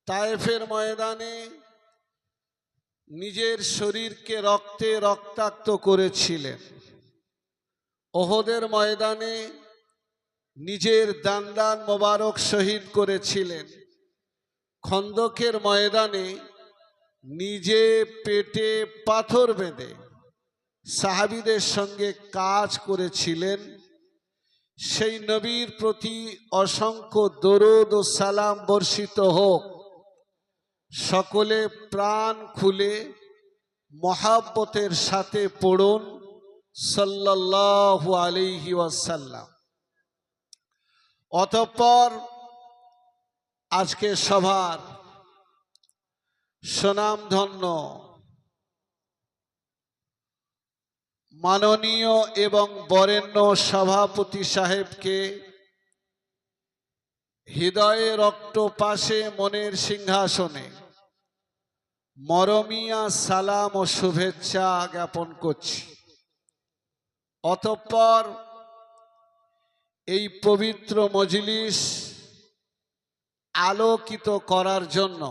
তায়েফের ময়দানে নিজের শরীরকে রক্তে রক্তাক্ত করেছিলেন। ওহদের ময়দানে নিজের দান মোবারক শহীদ করেছিলেন। খন্দকের ময়দানে নিজে পেটে পাথর বেঁধে সাহাবীদের সঙ্গে কাজ করেছিলেন। সেই নবীর প্রতি অসংখ্য দরুদ ও সালাম বর্ষিত হোক। সকলে প্রাণ খুলে মহাব্বতের সাথে পড়ুন সাল্লাল্লাহু আলাইহি ওয়াসাল্লাম। অতঃপর আজকে সভার সুনামধন্য মাননীয় এবং বরেণ্য সভাপতি সাহেবকে হৃদয়ের অক্টোপাশে মনের সিংহাসনে মরমিয়া সালাম ও শুভেচ্ছা জ্ঞাপন করছি। অতঃপর এই পবিত্র মজলিস আলোকিত করার জন্য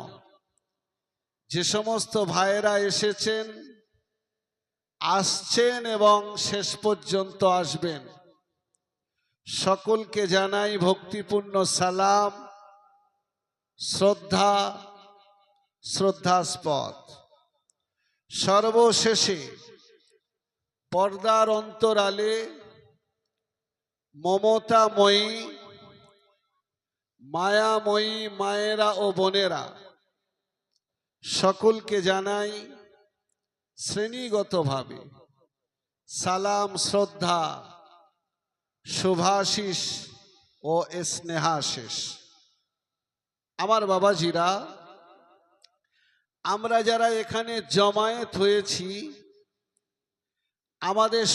যে সমস্ত ভাইয়েরা এসেছেন, আসছেন এবং শেষ পর্যন্ত আসবেন, সকলকে জানাই ভক্তিপূর্ণ সালাম, শ্রদ্ধাস্পদ। সর্বশেষে পর্দার অন্তরালে মমতাময়ী মায়াময়ী মায়েরা ও বোনেরা, সকলকে জানাই শ্রেণীগতভাবে সালাম, শ্রদ্ধা, শুভাশিস ও স্নেহাশিস। আমার বাবাজিরা, আমরা যারা এখানে জমায়েত হয়েছি, আমাদের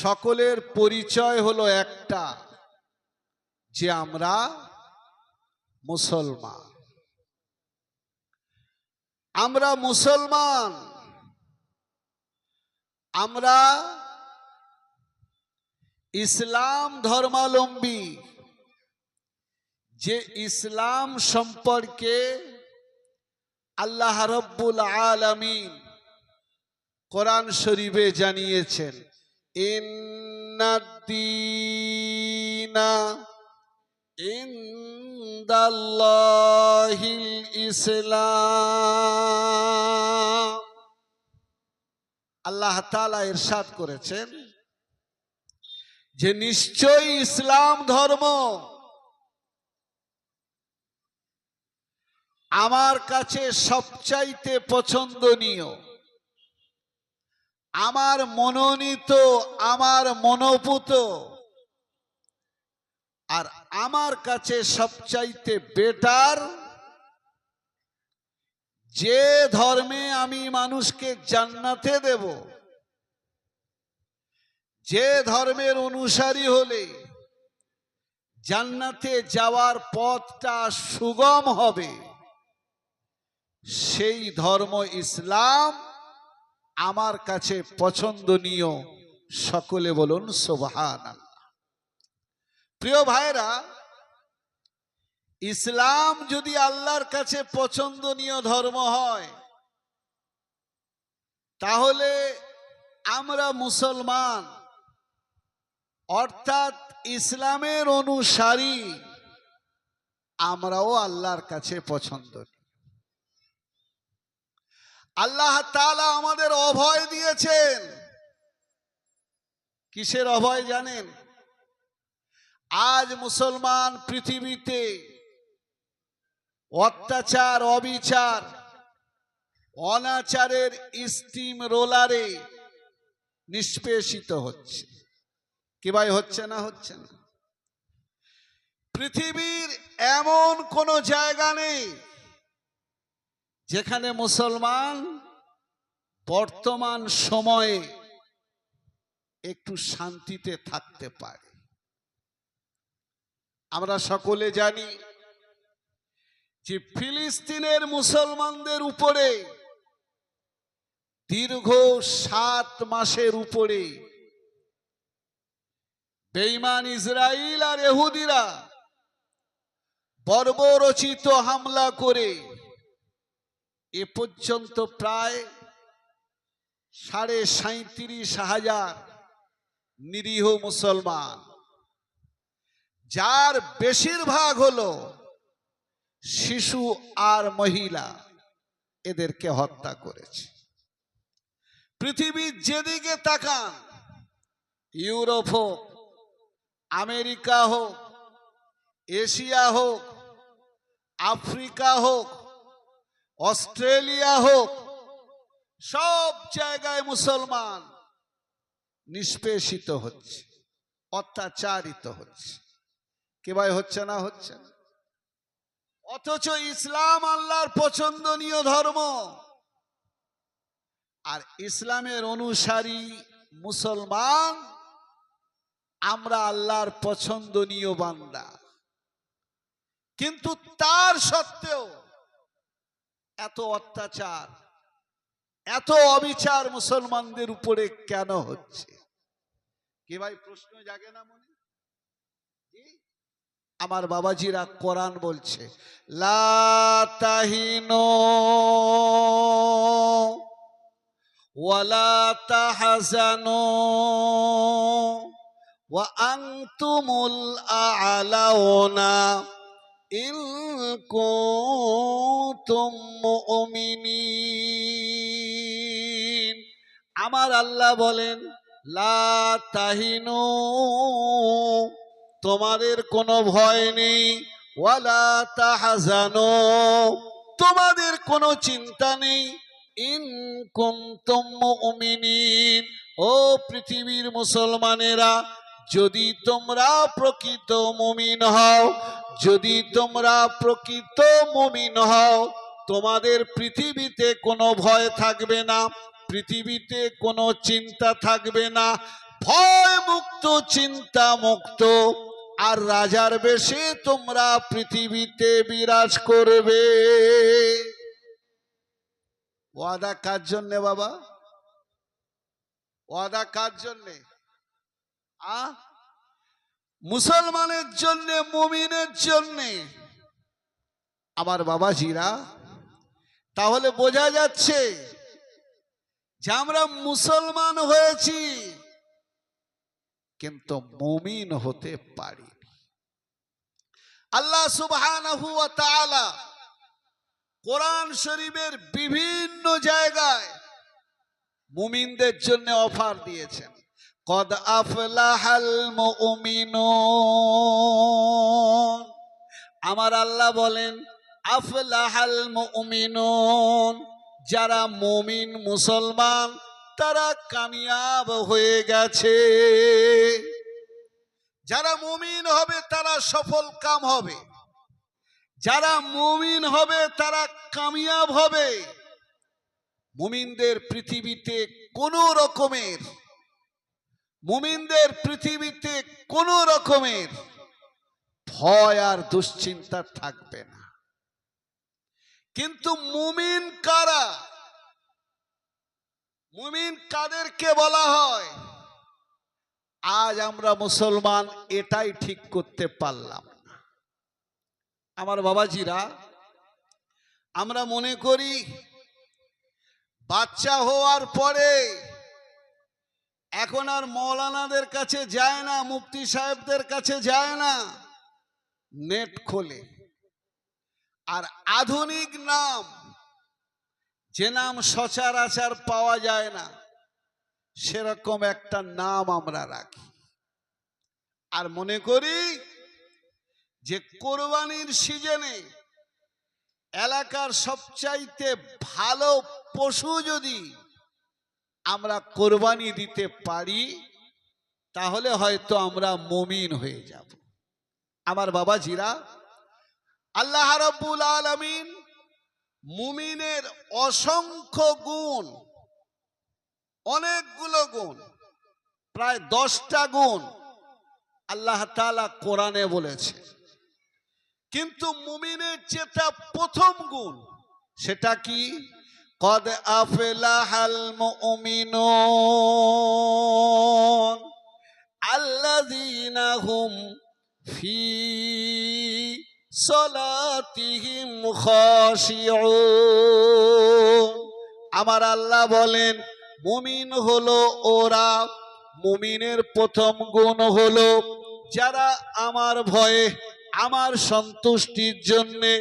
সকলের পরিচয় হলো একটা, যে আমরা মুসলমান। আমরা মুসলমান, আমরা ইসলাম ধর্মাবলম্বী। যে ইসলাম সম্পর্কে আল্লাহ রাব্বুল আলামিন কোরআন শরীফে জানিয়েছেন, ইন্নাদ-দীনা ইনদাল্লাহিল ইসলাম। আল্লাহ তাআলা ইরশাদ করেছেন যে নিশ্চয়ই ইসলাম ধর্ম আমার কাছে সবচাইতে পছন্দনীয়, আমার মনোনীত, আমার মনোপুত, আর আমার কাছে সবচাইতে বেটার। যে ধর্মে আমি মানুষকে জান্নাতে দেব, যে ধর্মের অনুসারী হলে জান্নাতে যাওয়ার পথটা সুগম হবে, সেই ধর্ম ইসলাম আমার কাছে পছন্দনীয়। সকলে বলুন সুবহানাল্লাহ। প্রিয় ভাইরা, ইসলাম যদি আল্লাহর কাছে পছন্দনীয় ধর্ম হয়, তাহলে আমরা মুসলমান, অর্থাৎ ইসলামের অনুসারী, আমরাও আল্লাহর কাছে পছন্দনীয়। আল্লাহ তাআলা আমাদের অভয় দিয়েছেন। কিসের অভয় জানেন? আজ মুসলমান পৃথিবীতে অত্যাচার, অবিচার, অনাচারের স্টিম রোলারে নিষ্পেষিত হচ্ছে। কি ভাই, হচ্ছে না? হচ্ছে না? পৃথিবীর এমন কোন জায়গা নেই যেখানে মুসলমান বর্তমান সময়ে একটু শান্তিতে থাকতে পারে। আমরা সকলে জানি যে ফিলিস্তিনের মুসলমানদের উপরে দীর্ঘ 7 মাসের উপরে বেঈমান ইসরাইল আর ইহুদিরা বর্বরচিত হামলা করে এ পর্যন্ত প্রায় 37,500 নিরীহ মুসলমান, যার বেশিরভাগ হলো শিশু আর মহিলা, এদেরকে হত্যা করেছে। পৃথিবীর যেদিকে তাকান, ইউরোপ হোক, আমেরিকা হোক, এশিয়া হোক, আফ্রিকা হোক, অস্ট্রেলিয়া হোক, সব জায়গায় মুসলমান নিষ্পেষিত হচ্ছে, অত্যাচারিত হচ্ছে। কে ভাই হচ্ছে না? হচ্ছে না। অথচ ইসলাম আল্লাহর পছন্দনীয় ধর্ম, আর ইসলামের অনুসারী মুসলমান আমরা আল্লাহর পছন্দনীয় বান্দা। কিন্তু তার সত্ত্বেও এত অত্যাচার, এত অবিচার মুসলমানদের উপরে কেন হচ্ছে? কি ভাই প্রশ্ন জাগে না মনে? আমার বাবাজিরা কোরআন বলছে, লা তাহিনু ওয়ালা তাহজানু ওয়া আনতুমুল আ'লাউনা ইন কুনতুম মুমিনিন। আমার আল্লাহ বলেন, লা তাহিনু, তোমাদের কোনো ভয় নেই, ওয়ালা তাহজানু, তোমাদের কোনো চিন্তা নেই, ইন কুনতুম মুমিনিন, ও পৃথিবীর মুসলমানেরা, যদি তোমরা প্রকৃত মুমিন হও, যদি তোমরা প্রকৃত মুমিন হও, তোমাদের পৃথিবীতে কোনো ভয় থাকবে না, পৃথিবীতে কোনো চিন্তা থাকবে না, ভয় মুক্ত, চিন্তা মুক্ত, আর রাজার বেশে তোমরা পৃথিবীতে বিরাজ করবে। ওয়াদা কার জন্যে বাবা? ওয়াদা কার জন্যে? মুসলমানের জন্যে, মুমিনের জন্যে। আমার বাবাজিরা, তাহলে বোঝা যাচ্ছে যে আমরা মুসলমান হয়েছি কিন্তু মুমিন হতে পারি। আল্লাহ সুবহানাহু ওয়া তাআলা কোরআন শরীফের বিভিন্ন জায়গায় মুমিনদের জন্য অফার দিয়েছেন। কদ আফলাহাল মুমিনুন, আমার আল্লাহ বলেন আফলাহাল মুমিনুন, যারা মুমিন মুসলমান তারা কামিয়াব হয়ে গেছে। যারা মুমিন হবে তারা সফল কাম হবে, যারা মুমিন হবে তারা কামিয়াব হবে। মুমিনদের পৃথিবীতে কোনো রকমের, মুমিনদের পৃথিবীতে কোনো রকমের ভয় আর দুশ্চিন্তা থাকবে না। কিন্তু মুমিন কারা? মুমিন কাদেরকে বলা হয়? আজ আমরা মুসলমান এটাই ঠিক করতে পারলাম না। আমার বাবাজিরা, আমরা মনে করি বাচ্চা হওয়ার পরে এখন আর মৌলানাদের কাছে যায় না, মুফতি সাহেবদের কাছে যায় না, নেট খোলে। আর আধুনিক নাম, যে নাম সচরাচর পাওয়া যায় না, সেরকম একটা নাম আমরা রাখি। আর মনে করি যে কোরবানির সিজনে এলাকার সবচাইতে ভালো পশু যদি আমরা কোরবানি দিতে পারি তাহলে হয়তো আমরা মুমিন হয়ে যাব। আমার বাবাজিরা, আল্লাহ রাব্বুল আলামিন মুমিনের অসংখ্য গুণ, অনেকগুলো গুণ, প্রায় 10টা গুণ আল্লাহ তাআলা কোরআনে বলেছে। কিন্তু মুমিনের যেটা প্রথম গুণ, সেটা কি? কদ আফলাহাল মুমিনুন আল্লাযীনা হুম ফি সলাতিহিম খাশিউন। আমার আল্লাহ বলেন মুমিন হলো ওরা, মুমিনের প্রথম গুণ হলো যারা আমার ভয়ে, আমার সন্তুষ্টির জন্যে,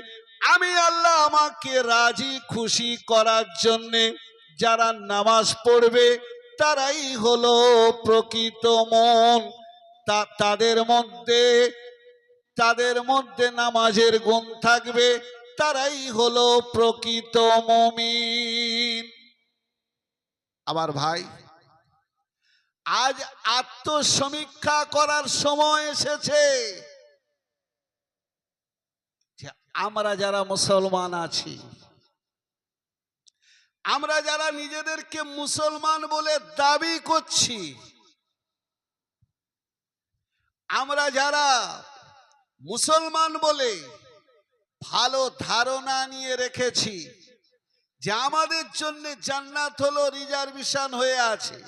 আমি আল্লাহ আমাকে রাজি খুশি করার জন্যে যারা নামাজ পড়বে তারাই হলো প্রকৃত মন। তাদের মধ্যে নামাজের গুণ থাকবে, তারাই হলো প্রকৃত মুমিন। আমার ভাই, আজ আত্মসমীক্ষা করার সময় এসেছে যে আমরা যারা মুসলমান আছি, আমরা যারা নিজেদেরকে মুসলমান বলে দাবি করছি, আমরা যারা মুসলমান বলে ভালো ধারণা নিয়ে রেখেছি যে আমাদের জন্য জান্নাত হলো রিজার্ভেশন হয়ে আছে,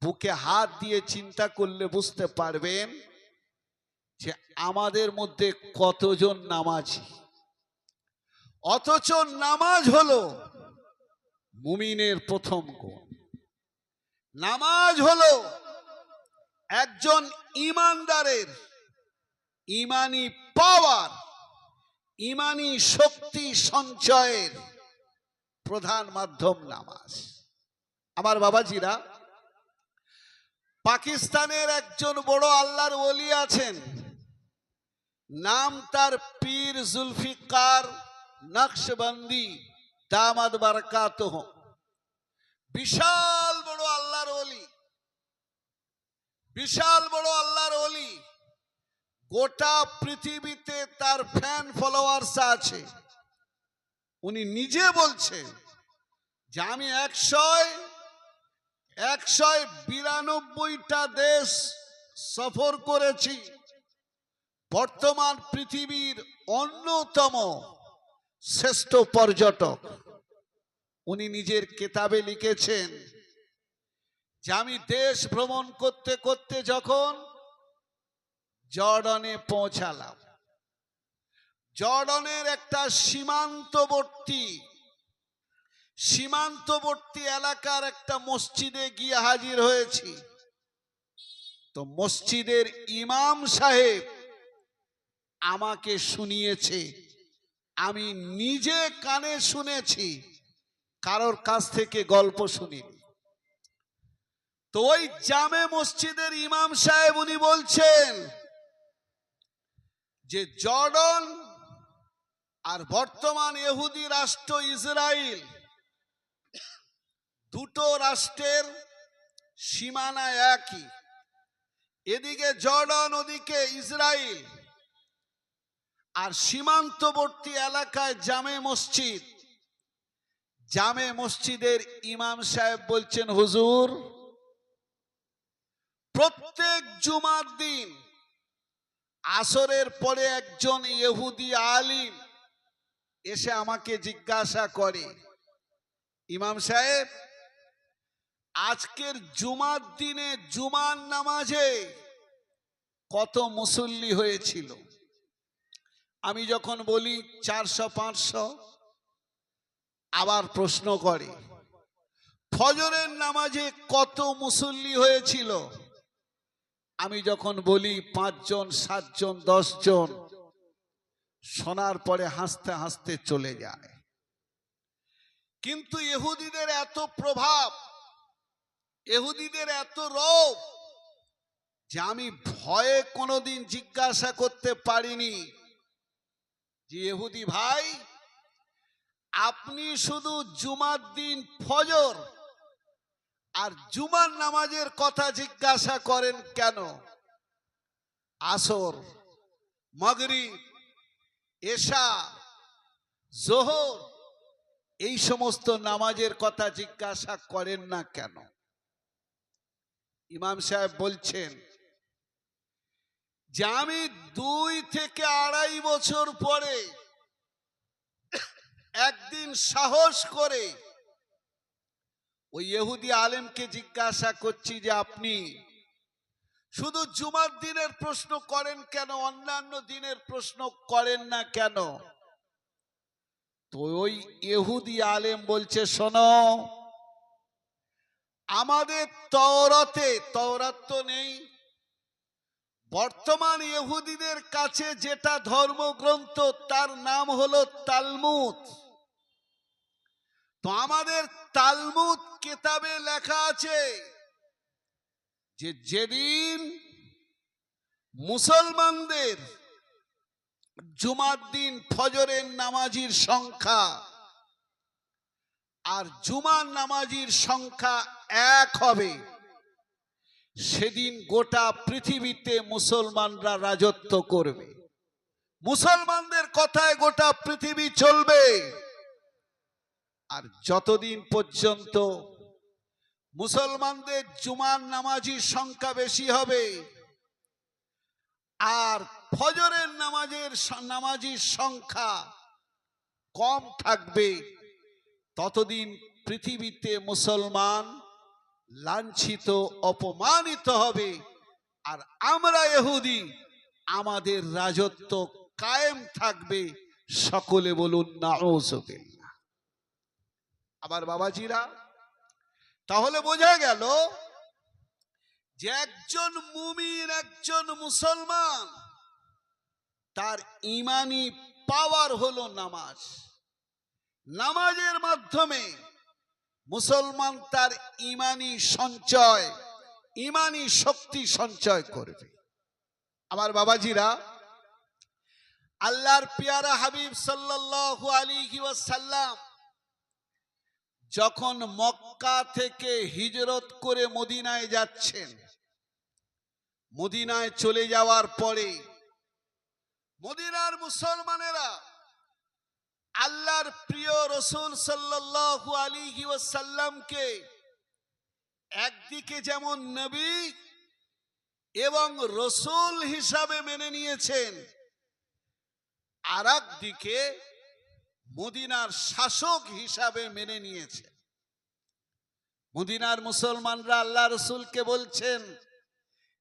বুকে হাত দিয়ে চিন্তা করলে বুঝতে পারবেন যে আমাদের মধ্যে কতজন নামাজি। অথচ নামাজ হলো মুমিনের প্রথম গুণ। নামাজ হলো একজন ইমানদারের ইমানি পাওয়ার, ইমানি শক্তি সঞ্চয়ের প্রধান মাধ্যম নামাজ। আমার বাবাজিরা, পাকিস্তানের একজন বড় আল্লাহর ওলি আছেন, নাম তার পীর জুলফিকার নকশবন্দি দামাত বারাকাতুহু। বিশাল বড় আল্লাহর ওলি, বিশাল বড় আল্লাহর ওলি। গোটা পৃথিবীতে তার ফ্যান ফলোয়ার্স আছে। উনি নিজে বলছেন যে আমি 192টা দেশ সফর করেছি, বর্তমান পৃথিবীর অন্যতম শ্রেষ্ঠ পর্যটক। উনি নিজের কিতাবে লিখেছেন যে আমি দেশ ভ্রমণ করতে করতে যখন জর্ডানে পৌঁছালাম, জর্ডানের একটা সীমান্তবর্তী এলাকার একটা মসজিদে গিয়ে হাজির হয়েছি। তো মসজিদের ইমাম সাহেব আমাকে শুনিয়েছে, আমি নিজে কানে শুনেছি, কারোর কাছ থেকে গল্প শুনিনি। তো ওই জামে মসজিদের ইমাম সাহেব উনি বলছেন যে জর্ডন আর বর্তমান ইহুদি রাষ্ট্র ইসরায়েল, দুটো রাষ্ট্রের সীমানা একই। এদিকে জর্ডন, ওদিকে ইসরায়েল, আর সীমান্তবর্তী এলাকায় জামে মসজিদ। জামে মসজিদের ইমাম সাহেব বলছেন, হুজুর, প্রত্যেক জুমার দিন আসরের পরে একজন ইহুদি আলিম এসে আমাকে জিজ্ঞাসা করে, ইমাম সাহেব, আজকের জুমার দিনে জুমার নামাজে কত মুসল্লি হয়েছিল? আমি যখন বলি 400-500, আবার প্রশ্ন করে ফজরের নামাজে কত মুসল্লি হয়েছিল? আমি যখন বলি 5 জন, 7 জন, 10 জন, শোনার পরে হাসতে হাসতে চলে যায়। কিন্তু ইহুদিদের এত প্রভাব, ইহুদিদের এত রোগ যে আমি ভয়ে কোনোদিন জিজ্ঞাসা করতে পারিনি যে ইহুদি ভাই, আপনি শুধু জুমার দিন ফজর আর জুমার নামাজের কথা জিজ্ঞাসা করেন কেন? আসর, মাগরিব, এশা, জোহর, এই সমস্ত নামাজের কথা জিজ্ঞাসা করেন না কেন? ইমাম সাহেব বলছেন যে আমি 2 থেকে 2.5 বছর পরে একদিন সাহস করে ওই ইহুদি আলেমকে জিজ্ঞাসা করছি যে আপনি শুধু জুমার দিনের প্রশ্ন করেন কেন, অন্যান্য দিনের প্রশ্ন করেন না কেন? তো ওই ইহুদি আলেম বলছে, শোনো, আমাদের তওরাতে, তওরাত তো নেই, বর্তমান ইহুদিদের কাছে যেটা ধর্মগ্রন্থ তার নাম হলো তালমুদ। তো আমাদের তালমুদ কিতাবে লেখা আছে যে যেদিন মুসলমানদের জুমার দিন ফজরের নামাজির সংখ্যা আর জুমার নামাজির সংখ্যা এক হবে, সেদিন গোটা পৃথিবীতে মুসলমানরা রাজত্ব করবে, মুসলমানদের কথায় গোটা পৃথিবী চলবে। আর যতদিন পর্যন্ত মুসলমানদের জুমার নামাজির সংখ্যা বেশি হবে আর ফজরের নামাজির সংখ্যা কম থাকবে, ততদিন পৃথিবীতে মুসলমান লাঞ্ছিত, অপমানিত হবে। আর আমরা ইহুদি, আমাদের রাজত্ব কায়েম থাকবে। সকলে বলুন নাউযুবিল্লাহ। আবার বাবাজিরা, তাহলে বোঝা গেল যে একজন মুমিন, একজন মুসলমান, তার ঈমানি পাওয়ার হলো নামাজ। নামাজের মাধ্যমে মুসলমান তার ঈমানি সঞ্চয়, ঈমানি শক্তি সঞ্চয় করবে। আমার বাবাজিরা, আল্লাহর পেয়ারা হাবিব সাল্লাল্লাহু আলাইহি ওয়াসাল্লাম যখন মক্কা থেকে হিজরত করে মদিনায় যাচ্ছেন, মদিনায় চলে যাওয়ার পরে মদিনার মুসলমানেরা আল্লাহর প্রিয় রাসূল সাল্লাল্লাহু আলাইহি ওয়াসাল্লামকে একদিকে যেমন নবী এবং রাসূল হিসাবে মেনে নিয়েছেন, আর একদিকে মদিনার শাসক হিসাবে মেনে নিয়েছে। মদিনার মুসলমানরা আল্লাহ রাসূলকে বলছেন,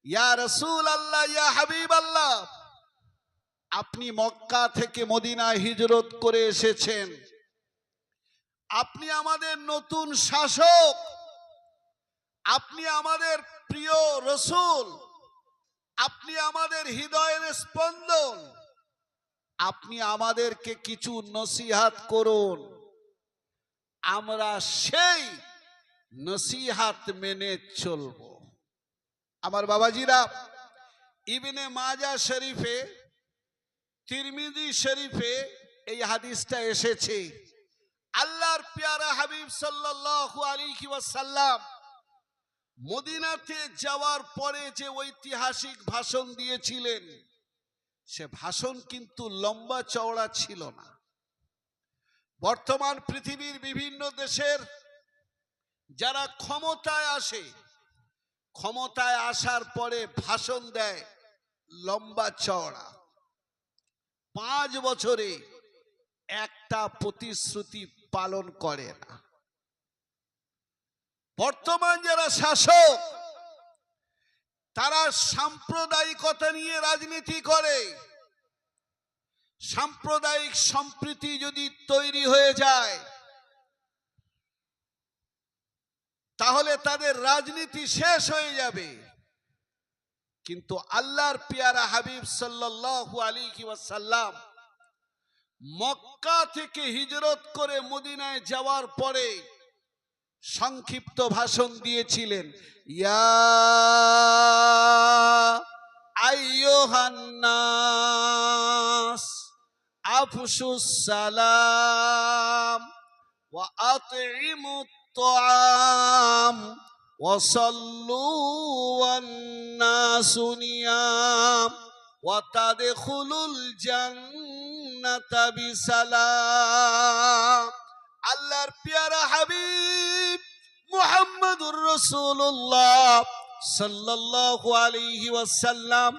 ইয়া রাসূল আল্লাহ, ইয়া হাবিব আল্লাহ, আপনি মক্কা থেকে মদিনায় হিজরত করে এসেছেন, আপনি আমাদের নতুন শাসক, আপনি আমাদের প্রিয় রাসূল, আপনি আমাদের হৃদয়ের স্পন্দন, আপনি আমাদেরকে কিছু নসিহত করুন, আমরা সেই নসিহত মেনে চলব। আমার বাবাজিরা, ইবনে মাজাহ শরীফে, তিরমিজি শরীফে এই হাদিসটা এসেছে। আল্লাহর পেয়ারা হাবিব সাল্লাল্লাহু আলাইহি ওয়াসাল্লাম মদিনাতে যাওয়ার পরে যে ঐতিহাসিক ভাষণ দিয়েছিলেন, সে ভাষণ কিন্তু লম্বা চওড়া ছিল না। বর্তমান পৃথিবীর বিভিন্ন দেশের যারা ক্ষমতায় আসে, ক্ষমতায় আসার পরে ভাষণ দেয় লম্বা চওড়া, 5 বছরে একটা প্রতিশ্রুতি পালন করে না। বর্তমান যারা শাসক, তারা সাম্প্রদায়িকতা নিয়ে রাজনীতি করে। সাম্প্রদায়িক সম্প্রীতি যদি তৈরি হয়ে যায়, তাহলে তাদের রাজনীতি শেষ হয়ে যাবে। কিন্তু আল্লাহর পেয়ারা হাবিব সাল্লাল্লাহু আলাইহি ওয়াসাল্লাম মক্কা থেকে হিজরত করে মদিনায় যাওয়ার পরে সংক্ষিপ্ত ভাষণ দিয়েছিলেন, ইয়া আইয়ুহান নাস আফশুস সালাম ওয়া আতঈমুত তাআম ওয়া সাল্লু ওয়ান নাসু নিয়াম ওয়া তাদখুলুল জান্নাতা বিসালাম। আল্লাহর পেয়ারা হাবিব মুহাম্মদুর রাসূলুল্লাহ সাল্লাল্লাহু আলাইহি ওয়াসাল্লাম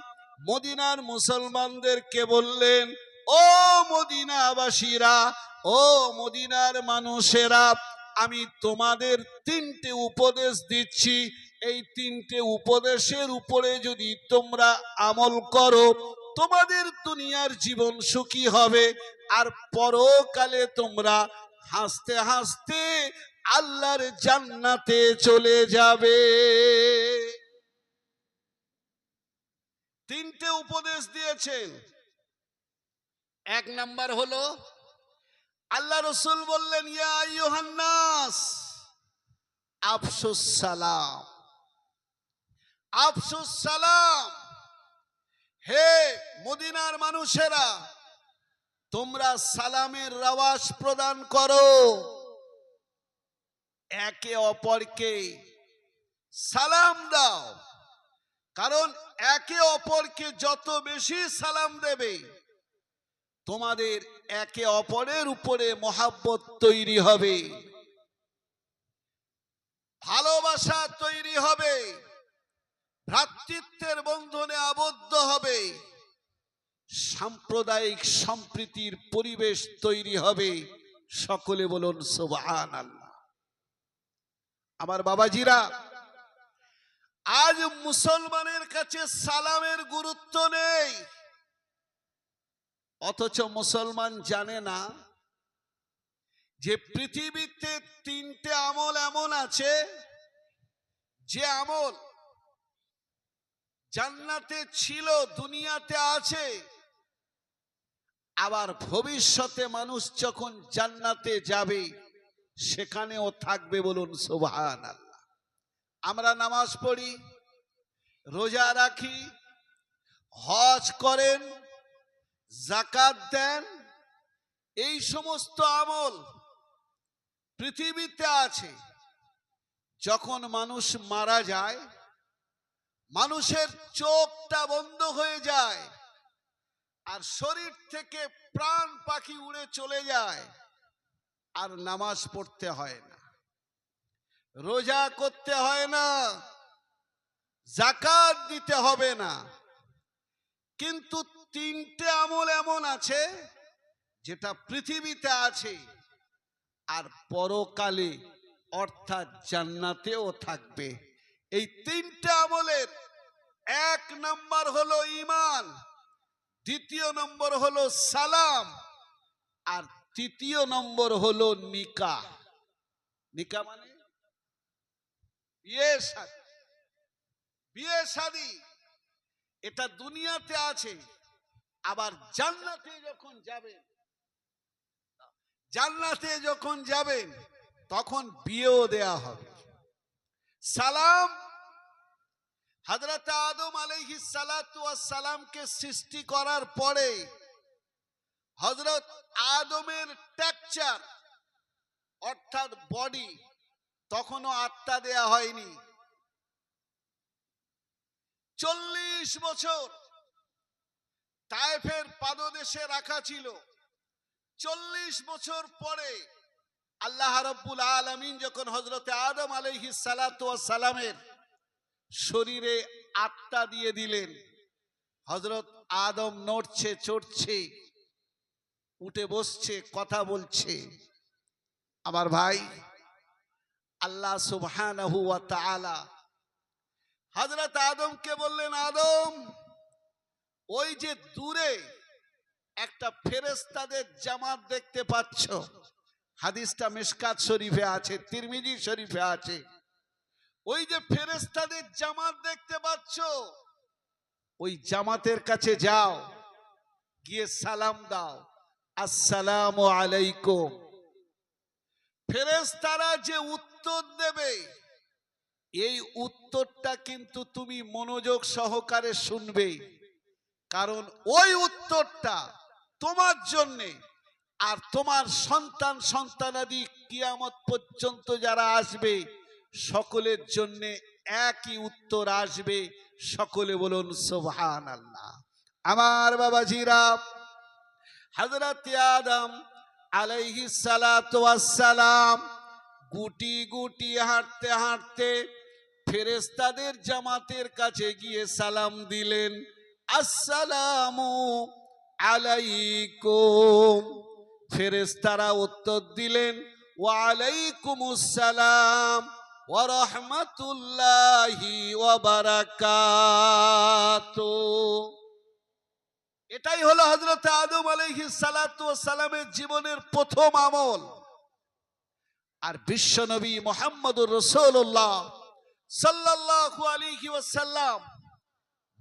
মদিনার মুসলমানদেরকে বললেন, ও মদিনাবাসীরা, ও মদিনার মানুষেরা, আমি তোমাদের 3টে উপদেশ দিচ্ছি। এই তিনটে উপদেশের উপরে যদি তোমরা আমল করো, তোমাদের দুনিয়ার জীবন সুখী হবে, আর পরকালে তোমরা হাসতে হাসতে আল্লাহর জান্নাতে চলে যাবে। তিনটে উপদেশ দিয়েছেন। এক নাম্বার হলো, আল্লাহ রসুল বললেন, ইয়া আইয়ুহান নাস আফশুস সালাম, আফশুস সালাম, হে মদিনার মানুষেরা, তোমরা সালামের রওয়াজ প্রদান করো, একে অপরকে সালাম দাও। কারণ একে অপরকে যত বেশি সালাম দেবে, তোমাদের একে অপরের উপরে মহাব্বত তৈরি হবে, ভালোবাসা তৈরি হবে, ভ্রাতৃত্বের বন্ধনে আবদ্ধ হবে, সাম্প্রদায়িক সম্প্রীতির পরিবেশ তৈরি হবে। সকলে বলুন সুবহানাল্লাহ। আমার বাবাজিরা, আজ মুসলমানের কাছে সালামের গুরুত্ব নেই, অথচ মুসলমান জানে না যে পৃথিবীতে তিনটে আমল এমন আছে, যে আমল জান্নাতে ছিল, দুনিয়াতে আছে, আবার ভবিষ্যতে মানুষ যখন জান্নাতে যাবে সেখানেও থাকবে। বলুন সুবহানাল্লাহ। আমরা নামাজ পড়ি, রোজা রাখি, হজ করেন, যাকাত দেন, এই সমস্ত আমল পৃথিবীতে আছে। যখন মানুষ মারা যায়, মানুষের চোখটা বন্ধ হয়ে যায়, আর শরীর থেকে প্রাণ পাখি উড়ে চলে যায়, আর নামাজ পড়তে হয় না, রোজা করতে হয় না, যাকাত দিতে হবে না। কিন্তু তিনটে আমল এমন আছে যেটা পৃথিবীতে আছে, আর পরকালে অর্থাৎ জান্নাতেও থাকবে। এই তিনটে আমলের এক নাম্বার হলো ঈমান, দ্বিতীয় নম্বর হলো সালাম, আর তৃতীয় নম্বর হলো নিকাহ। নিকাহ মানে বিয়ে শাদী। বিয়ে শাদী এটা দুনিয়াতে আছে, আবার জান্নাতে যখন যাবেন, জান্নাতে যখন যাবেন তখন বিয়েও দেয়া হবে। সালাম, হযরত আদম আলাইহিস সালাতু ওয়াস সালামকে সৃষ্টি করার পরে হযরত আদমের টেক্সচার অর্থাৎ বডি, তখনও আত্মা দেয়া হয়নি। 40 বছর তায়েফের পাদদেশে রাখা ছিল। 40 বছর পরে আল্লাহ রাব্বুল আলামিন যখন হযরত আদম আলাইহিস সালাতু ওয়াস সালামের শরীরে আত্মা দিয়ে দিলেন, হযরত আদম নড়ছে, চড়ছে, উঠে বসছে, কথা বলছে। আমার ভাই, আল্লাহ সুবহানাহু ওয়া তাআলা হযরত আদমকে বললেন, আদম, ওই যে দূরে একটা ফেরেশতাদের জামাত দেখতে পাচ্ছ, হাদিসটা মিশকাত শরীফে আছে, তিরমিজি শরীফে আছে। ওই যে ফেরেশতাদের জামাত দেখতে পাচ্ছ, ওই জামাতের কাছে যাও, গিয়ে সালাম দাও, আসসালামু আলাইকুম। ফেরেশতারা যে উত্তর দেবে, এই উত্তরটা কিন্তু তুমি মনোযোগ সহকারে শুনবে, কারণ ওই উত্তরটা তোমার জন্যে আর তোমার সন্তান সন্তানাদি কিয়ামত পর্যন্ত যারা আসবে সকলের জন্য একই উত্তর আসবে। সকলে বলুন সুবহানাল্লাহ। আমার বাবাজিরা, হযরত আদম আলাইহিস সালাতু ওয়াস সালাম গুটি গুটি হাঁটতে হাঁটতে ফেরেশতাদের জামাতের কাছে গিয়ে সালাম দিলেন, আসসালামু আলাইকুম। ফেরেশতারা উত্তর দিলেন, ওয়া আলাইকুমুস সালাম। ওয়া রাহমাতুল্লাহি ওয়া বারাকাতুহু। এটাই হলো হযরত আদম আলাইহিস সালাতু ওয়াস সালামের জীবনের প্রথম আমল। আর বিশ্বনবী মুহাম্মদুর রাসূলুল্লাহ সাল্লাল্লাহু আলাইহি ওয়াসাল্লাম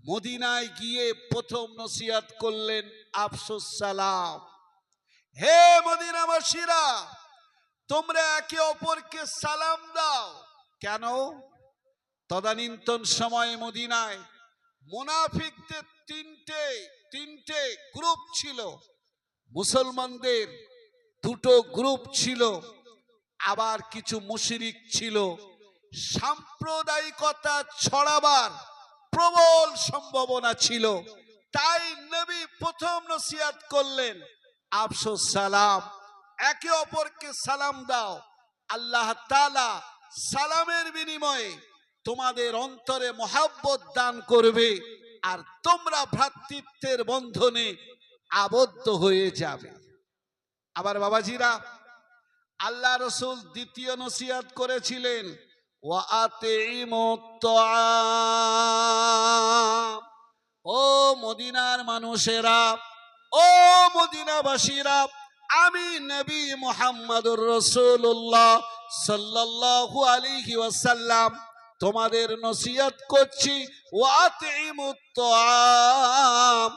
মদিনায় গিয়ে প্রথম নসিহত করলেন আফসুস সালাম। হে মদিনাবাসীরা, তোমরা একে অপরকে সালাম দাও। কেন? তদানীন্তন সময়ে মদিনায় মুনাফিকদের তিনটে গ্রুপ ছিল, মুসলমানদের দুটো গ্রুপ ছিল, আবার কিছু মুশরিক ছিল। সাম্প্রদায়িকতা ছড়াবার প্রবল সম্ভাবনা ছিল। তাই নবী প্রথম নসিহত করলেন আফসুস সালাম, একে অপরকে সালাম দাও। আল্লাহ তাআলা সালামের বিনিময়ে তোমাদের অন্তরে মহব্বত দান করবে, আর তোমরা ভ্রাতৃত্বের বন্ধনে আবদ্ধ হয়ে যাবে। আবার বাবাজিরা, আল্লাহ রাসূল দ্বিতীয় নসিহত করেছিলেন ওয়া আতিমুত তাআম। ও মদিনার মানুষেরা, ও মদিনাবাসীরা, আমি নবী মুহাম্মদুর রাসূলুল্লাহ সাল্লাল্লাহু আলাইহি ওয়াসাল্লাম তোমাদের নসিহত করছি ওয়া আতিমুত তাআম।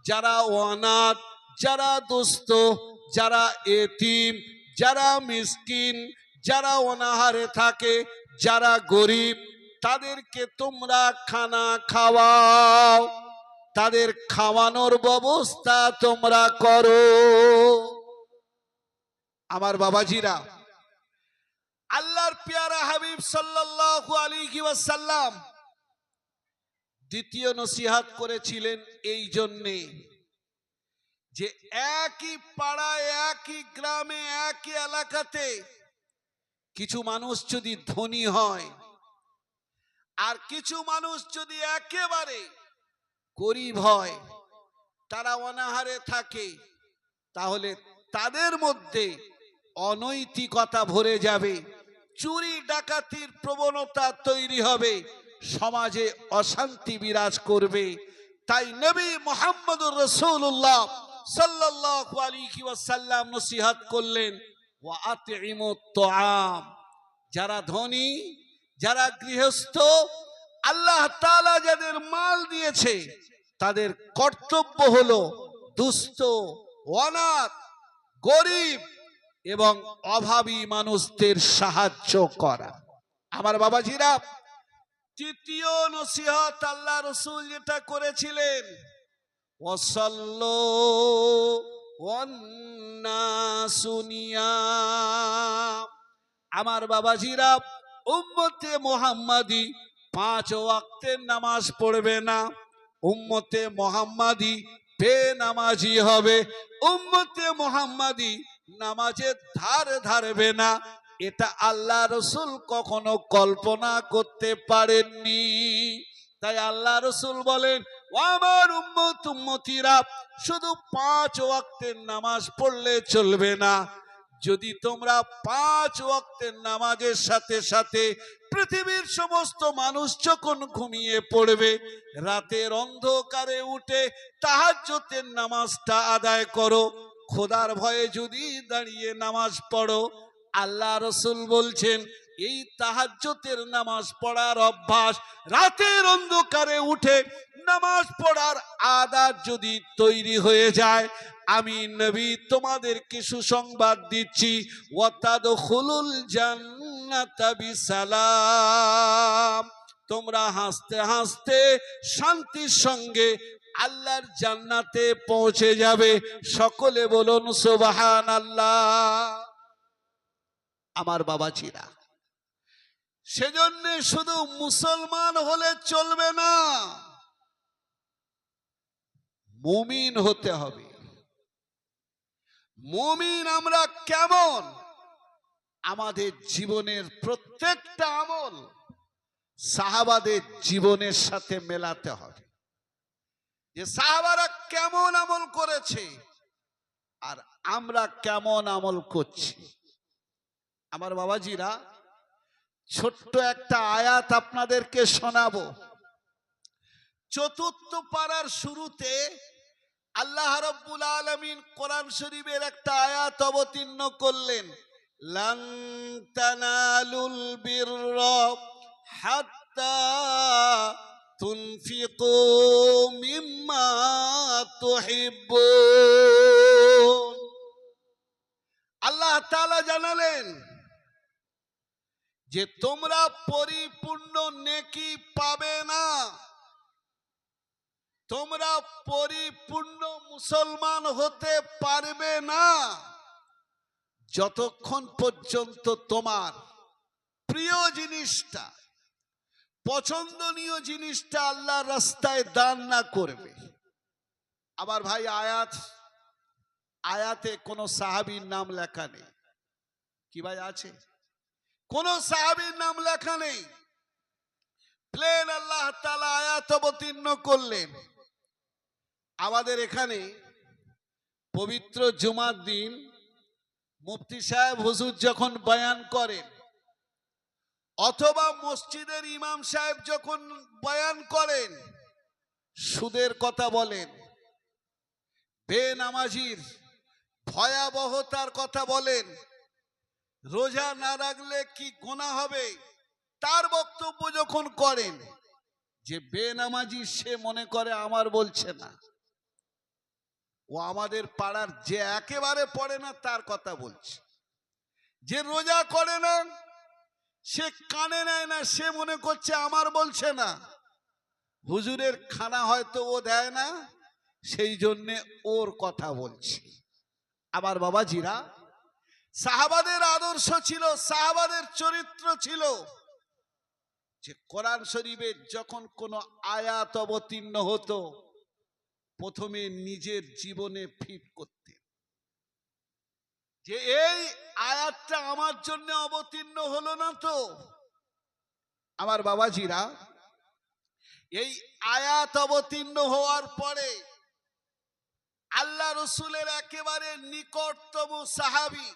যারা অনাথ, যারা দুস্থ, যারা এতিম, যারা মিসকিন, যারা অনাহারে থাকে, যারা গরিব, তাদেরকে তোমরা খানা খাওয়াও, তাদের খাওয়ানোর ব্যবস্থা তোমরা করো। আমার বাবাজিরা, আল্লাহর পেয়ারা হাবিব সাল্লাল্লাহু আলাইহি ওয়াসাল্লাম দ্বিতীয় নসিহত করেছিলেন এই জন্যে যে একই পাড়ায়, একই গ্রামে, একই এলাকাতে কিছু মানুষ যদি ধনী হয় আর কিছু মানুষ যদি একেবারে গরিব হয়, তারা অনাহারে থাকে, তাহলে তাদের মধ্যে অনৈতিকতা ভরে যাবে, চুরি ডাকাতির প্রবণতা তৈরি হবে, সমাজে অশান্তি বিরাজ করবে। তাই নবী মুহাম্মদুর রাসূলুল্লাহ সাল্লাল্লাহু আলাইহি ওয়াসাল্লাম নসিহত করলেন ওয়া আতিমুত তাআম। যারা ধনী, যারা গৃহস্থ, আল্লাহ তাআলা যাদের মাল দিয়েছে, তাদের কর্তব্য হলো দুস্থ, অনাথ, গরিব এবং অভাবী মানুষদের সাহায্য করা। আমার বাবাজিরা, তৃতীয় নসিহত আল্লাহ রাসূল যেটা করেছিলেন ওয়াসাল্লু ওয়ান্নাসু নিয়াম। আমার বাবাজিরা, উম্মতে মুহাম্মাদি 5 ওয়াক্তের নামাজ পড়বে না, উম্মতে মুহাম্মাদি বেনামাজি হবে, উম্মতে মুহাম্মাদি নামাজের ধার ধারবে না। এটা আল্লাহ রাসূল কখনো কল্পনা করতে পারেননি। তাই আল্লাহ রাসূল বলেন, ও আমার উম্মতিরা, শুধু 5 ওয়াক্তের নামাজ পড়লে চলবে না। যদি তোমরা 5 ওয়াক্তের নামাজের সাথে সাথে পৃথিবীর সমস্ত মানুষ যখন ঘুমিয়ে পড়বে, রাতের অন্ধকারে উঠে তাহাজ্জুদের নামাজটা আদায় করো, খোদার ভয়ে যদি দাঁড়িয়ে নামাজ পড়ো, আল্লাহ রাসূল বলছেন এই তাহাজ্জুদের নামাজ পড়ার অভ্যাস, রাতের অন্ধকারে উঠে নামাজ পড়ার আদত যদি তৈরি হয়ে যায়, আমি নবী তোমাদেরকে সুসংবাদ দিচ্ছি ওয়াতাদখুলুল জান্নাতা বিসালাম। তোমরা হাসতে হাসতে শান্তির সঙ্গে আল্লাহর জান্নাতে পৌঁছে যাবে। সকলে বলুন সুবহানাল্লাহ। আমার বাবাজিরা, সেজন্য শুধু মুসলমান হলে চলবে না, মুমিন হতে হবে। মুমিন আমরা কেমন? আমাদের জীবনের প্রত্যেকটা আমল সাহাবাদের জীবনের সাথে মেলাতে হবে, যে সাহাবারা কেমন আমল করেছে আর আমরা কেমন আমল করছি। আমার বাবাজিরা, ছোট্ট একটা আয়াত আপনাদেরকে শোনাবো। চতুর্থ পারার শুরুতে আল্লাহ রাব্বুল আলামিন কোরআন শরীফের একটা আয়াত অবতীর্ণ করলেন, লান তানালুল বিররা হাত্তা তুনফিকু মিম্মা তুহিব্বুন। আল্লাহ তাআলা জানালেন যে তোমরা পরিপূর্ণ নেকি পাবে না, তোমরা পরিপূর্ণ মুসলমান হতে পারবে না যতক্ষণ পর্যন্ত তোমার প্রিয় জিনিসটা, পছন্দনীয় জিনিসটা আল্লাহর রাস্তায় দান না করবে। আবার ভাই আয়াতে কোন সাহাবীর নাম লেখা নেই। কি ভাই আছে? কোন সাহাবীর নাম লেখা নেই। প্লেন আল্লাহ তাআলা আয়াত অবতীর্ণ করলেন। আমাদের এখানে পবিত্র জুমার দিন মুফতি সাহেব হুজুর যখন বয়ান করেন, অথবা মসজিদের ইমাম সাহেব যখন বয়ান করেন, সুদের কথা বলেন, বেনামাজির ভয়াবহতার কথা বলেন, রোজা না রাখলে কি গুনাহ হবে তার বক্তব্য যখন করেন, যে বেনামাজি সে মনে করে আমার বলছে না, ও আমাদের পাড়ার যে একেবারে পড়ে না তার কথা বলছে। যে রোজা করে না সে কানে নেয় না, সে মনে করছে আমার বলছে না। হুজুরের খানা হয়তো ও দেয় না, সেই জন্যে ওর কথা বলছে। আবার বাবাজিরা, সাহাবাদের আদর্শ ছিল, সাহাবাদের চরিত্র ছিল যে কোরআন শরীফের যখন কোনো আয়াত অবতীর্ণ হতো প্রথমে নিজের জীবনে ফিট করতে, যে এই আয়াতটা আমার জন্য অবতীর্ণ হলো না তো। আমার বাবাজিরা, এই আয়াত অবতীর্ণ হওয়ার পরে আল্লাহ রসুলের একেবারে নিকটতম সাহাবী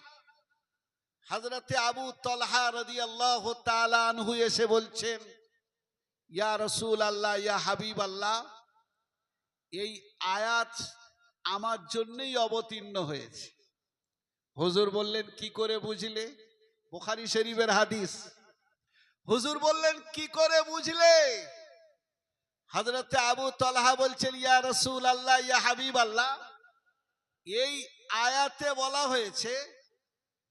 হযরতে আবু তালহা রাদিয়াল্লাহু তাআলা আনহু এসে বলছেন, ইয়া রাসূলুল্লাহ, ইয়া হাবিবাল্লাহ, এই আয়াত আমার জন্যই অবতীর্ণ হয়েছে। হুজুর বললেন, কি করে বুঝলে? বুখারী শরীফের হাদিস। হুজুর বললেন, কি করে বুঝলে? হযরতে আবু তালহা বলছেন, ইয়া রাসূলুল্লাহ, ইয়া হাবিবাল্লাহ, এই আয়াতে বলা হয়েছে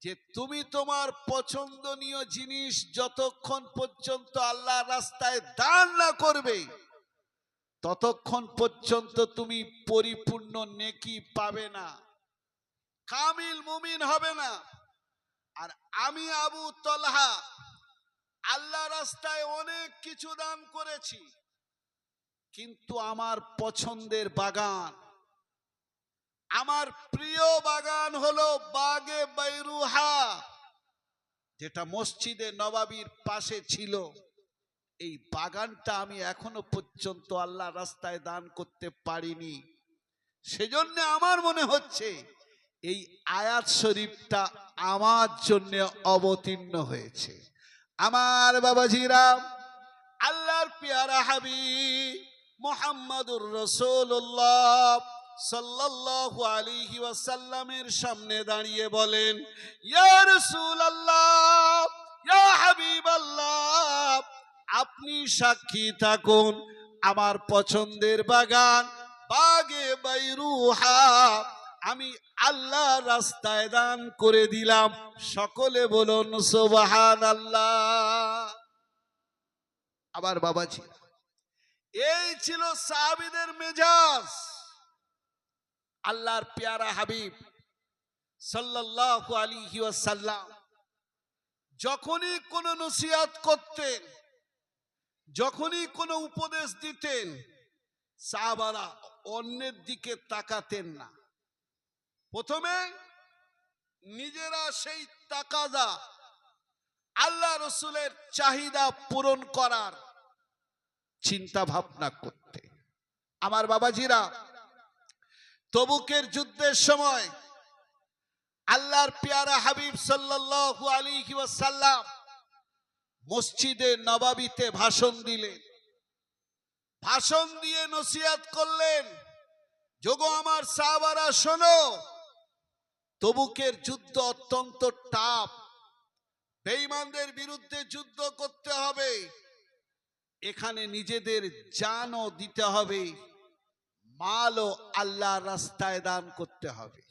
যে তুমি তোমার পছন্দনীয় জিনিস যতক্ষণ পর্যন্ত আল্লাহর রাস্তায় দান না করবে ততক্ষণ পর্যন্ত তুমি পরিপূর্ণ নেকি পাবে না, কামিল মুমিন হবে না। আর আমি আবু তালহা আল্লাহ রাস্তায় অনেক কিছু দান করেছি, কিন্তু আমার পছন্দের বাগান, আমার প্রিয় বাগান হলো বাগে বাইরুহা, যেটা মসজিদে নববীর পাশে ছিল। এই বাগানটা আমি এখনো পর্যন্ত আল্লাহ রাস্তায় দান করতে পারিনি। সেজন্য আমার মনে হচ্ছে এই আয়াত শরীফটা আমার জন্য অবতীর্ণ হয়েছে। আমার বাবাজিরা, আল্লাহর পেয়ারা হাবিব মুহাম্মাদুর রাসূলুল্লাহ সাল্লাল্লাহু আলাইহি ওয়াসাল্লামের সামনে দাঁড়িয়ে বলেন, ইয়া রাসূলুল্লাহ, ইয়া হাবিবাল্লাহ, আপনি সাক্ষী থাকুন আমার পছন্দের বাগান বাগে বাইরুহা আমি আল্লাহ রাস্তায় দান করে দিলাম। সকলে বলুন সুবহানাল্লাহ। আবার বাবাজি, এই ছিল সাহাবীদের মেজাজ। আল্লাহর পেয়ারা হাবিব সাল্লাল্লাহু আলাইহি ওয়াসাল্লাম যখনই কোনো নসিহত করতেন, যখনই কোনো উপদেশ দিতেন, সাহাবারা অন্যের দিকে তাকাতেন না। প্রথমে নিজেরা সেই তাকাদা আল্লাহ রসুলের চাহিদা পূরণ করার চিন্তা ভাবনা করতে। আমার বাবাজিরা, তবুকের যুদ্ধের সময় আল্লাহর পেয়ারা হাবিব সাল্লাল্লাহু আলাইহি ওয়াসাল্লাম মসজিদে নবাবিতে ভাষণ দিলেন। ভাষণ দিয়ে নসিহত করলেন, যোগো আমার সাহাবারা শোনো, তবুকের যুদ্ধ অত্যন্ত টাফ, বেঈমানদের বিরুদ্ধে যুদ্ধ করতে হবে, এখানে নিজেদের জানও দিতে হবে, মালও আল্লাহর রাস্তায় দান করতে হবে।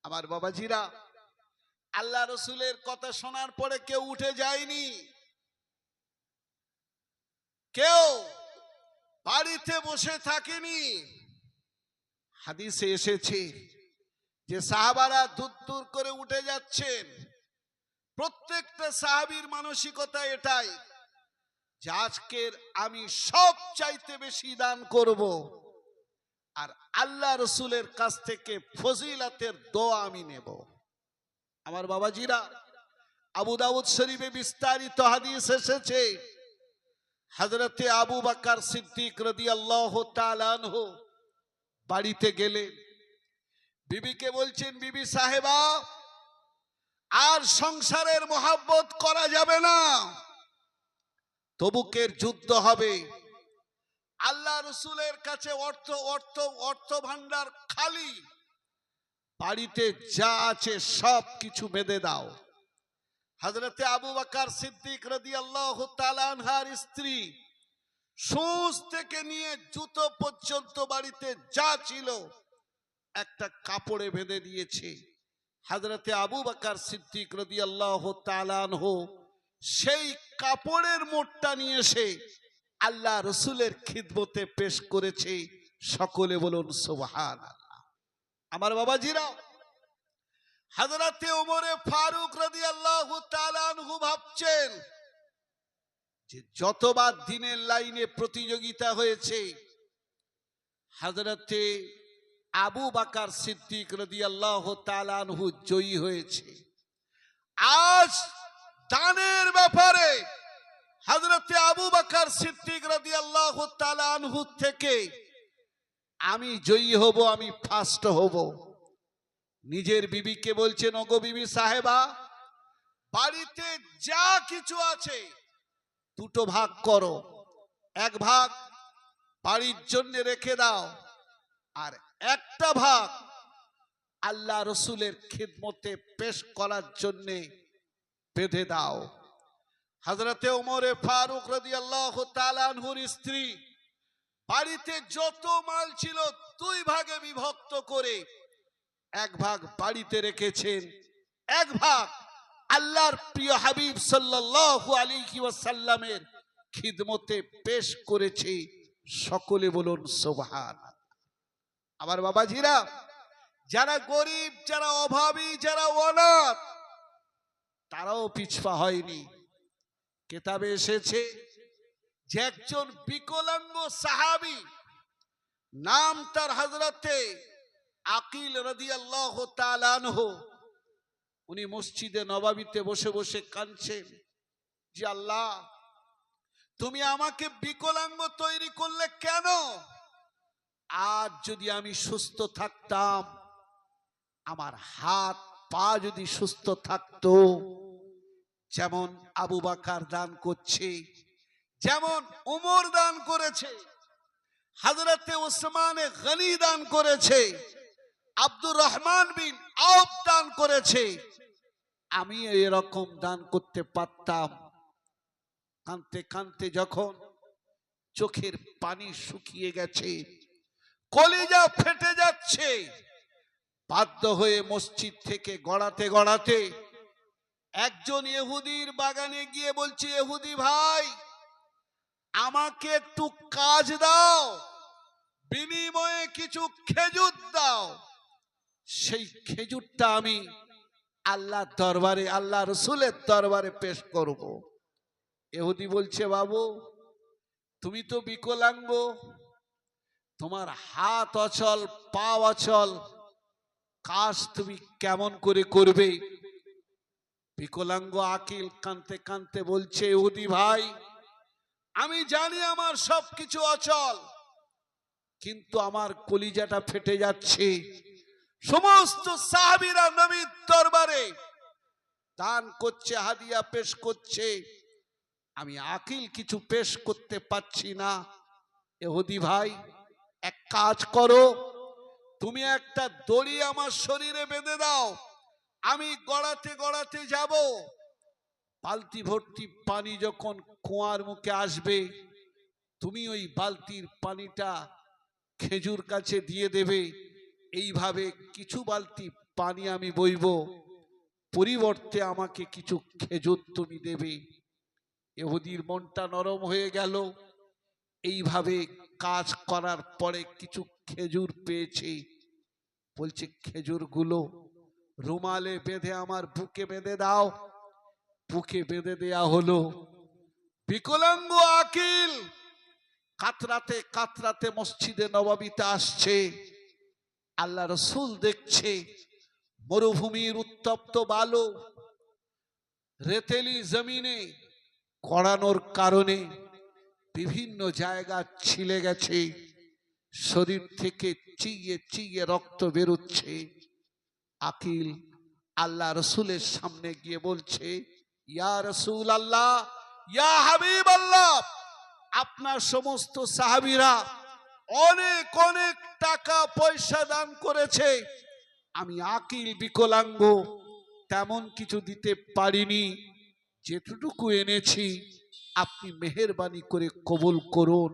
আমার বাবাজিরা, আল্লাহ রসুলের কথা শোনার পরে কেউ উঠে যায়নি, কেউ বাড়িতে বসে থাকেনি। হাদিসে এসেছে যে সাহাবারা দূর দূর করে উঠে যাচ্ছেন। প্রত্যেকটা সাহাবীর মানসিকতা এটাই যে আজকের আমি সব চাইতে বেশি দান করব, আর আল্লাহ রসুলের কাছ থেকে ফজিলাতের দোয়া আমি নেব। আমার বাবাজিরা, আবু দাউদ শরীফে বিস্তারিত হাদিস এসেছে, হযরতে আবু বকর সিদ্দিক রাদিয়াল্লাহু তাআলা আনহু বাড়িতে গেলেন। বিবিকে বলছেন, বিবি সাহেবা, আর সংসারের মোহাব্বত করা যাবে না, তবুকের যুদ্ধ হবে, আল্লাহ রসুলের কাছে অর্থ ভান্ডার খালি, বাড়িতে যা আছে সব কিছু বেঁধে দাও। হযরতে আবু বকর সিদ্দিক রাদিয়াল্লাহু তাআলা আনহার স্ত্রী শুজ থেকে নিয়ে জুতো পর্যন্ত বাড়িতে যা ছিল একটা কাপড়ে বেঁধে দিয়েছে। হযরতে আবু বকর সিদ্দিক রাদিয়াল্লাহু তাআলা আনহু সেই কাপড়ের মোড়টা নিয়ে এসে আল্লাহ রসুলের খিদমতে পেশ করেছে। সকলে বলুন সুবহানাল্লাহ। আমার বাবাজিরা, হযরতে ওমরে ফারুক রাদিয়াল্লাহু তাআলা আনহু ভাবছেন যে যতবার দিনের লাইনে প্রতিযোগিতা হয়েছে, হযরতে আবু বকর সিদ্দিক রাদিয়াল্লাহু তাআলা আনহু জয়ী হয়েছে। আজ দানের ব্যাপারে হযরতে আবু বকর সিদ্দিক রাদিয়াল্লাহু তাআলা আনহু থেকে আমি জয়ী হব, আমি ফার্স্ট হব। নিজের বিবিকে বলছেন, ওগো বিবি সাহেবা, বাড়িতে যা কিছু আছে দুটো ভাগ করো, এক ভাগ বাড়ির জন্য রেখে দাও, আর একটা ভাগ আল্লাহ রসুলের খিদমতে পেশ করার জন্য বেঁধে দাও। হযরতে ওমরে ফারুক রাদিয়াল্লাহু তাআলা আনহুর স্ত্রী বাড়িতে যত মাল ছিল দুই ভাগে বিভক্ত করে এক ভাগ বাড়িতে রেখেছেন, এক ভাগ আল্লাহর প্রিয় হাবিব সাল্লাল্লাহু আলাইহি ওয়াসাল্লামের খিদমতে পেশ করেছে। সকলে বলুন সুবহানাল্লাহ। আমার বাবাজিরা, যারা গরিব, যারা অভাবী, যারা অনাথ, তারাও পিছপা হয়নি। কিতাবে এসেছে যে একজন বিকলাঙ্গ সাহাবী, নাম তার হযরতে আকিল রাদিয়াল্লাহু তাআলা আনহু, উনি মসজিদে নববীতে বসে বসে কাঁদছেন যে আল্লাহ, তুমি আমাকে বিকলাঙ্গ তৈরি করলে কেন? আজ যদি আমি সুস্থ থাকতাম, আমার হাত পা যদি সুস্থ থাকতো, যেমন আবু বকর দান করছে, যেমন ওমর দান করেছে, হযরতে উসমান গনি দান করেছে, আব্দুর রহমান বিন আওফ দান করেছে, আমি এরকম দান করতে পারতাম। কাঁদতে কাঁদতে যখন চোখের পানি শুকিয়ে গেছে, কলিজা ফেটে যাচ্ছে, বাধ্য হয়ে মসজিদ থেকে গড়াতে গড়াতে একজন ইহুদির বাগানে গিয়ে বলছে, ইহুদি ভাই, আমাকে একটু কাজ দাও, বিনিময়ে কিছু খেজুর দাও, সেই খেজুরটা আমি আল্লাহর দরবারে, আল্লাহ রসুলের দরবারে পেশ করব। ইহুদি বলছে, বাবু, তুমি তো বিকলাঙ্গ, তোমার হাত অচল, পা অচল, কাজ তুমি কেমন করে করবে? বিকলাঙ্গ আকিল কাঁদতে কাঁদতে বলছে, ইহুদি ভাই, আমি জানি আমার সবকিছু অচল, কিন্তু আমার কলিজাটা ফেটে যাচ্ছে। সমস্ত সাহাবীরা নবীর দরবারে দান করছে, হাদিয়া পেশ করছে, আমি আকিল কিছু পেশ করতে পারছি না। ইহুদি ভাই, এক কাজ করো, তুমি একটা দড়ি আমার শরীরে বেঁধে দাও, আমি গড়াতে গড়াতে যাব। বালতি ভর্তি পানি যখন কুয়ার মুখে আসবে, তুমি ওই বালতির পানিটা খেজুর গাছে দিয়ে দেবে। এইভাবে কিছু বালতি পানি আমি বইব, পরিবর্তে আমাকে কিছু খেজুর তুমি দেবে। ইহুদির মনটা নরম হয়ে গেল। এইভাবে কাজ করার পরে কিছু খেজুর পেয়েছে। বলছে, খেজুরগুলো রুমালে বেঁধে আমার বুকে বেঁধে দাও। বুকে বেঁধে দেয়া হলো। বিকলাঙ্গ আকিল কাতরাতে কাতরাতে মসজিদে নববীতে আসছে। আল্লাহ রসুল দেখছে মরুভূমির উত্তপ্ত বালু, রেতেলি জমিনে গড়ানোর কারণে বিভিন্ন জায়গা ছিলে গেছে, শরীর থেকে চিয়ে চিয়ে রক্ত বেরোচ্ছে। আকিল আল্লাহ রসুলের সামনে গিয়ে বলছে, ইয়া রসুল আল্লাহ, ইয়া হাবিব আল্লাহ, আপনার সমস্ত সাহাবীরা অনেক অনেক টাকা পয়সা দান করেছে, আমি আকিল বিকলাঙ্গ, তেমন কিছু দিতে পারিনি। যেটুকু এনেছি আপনি মেহেরবানি করে কবুল করুন।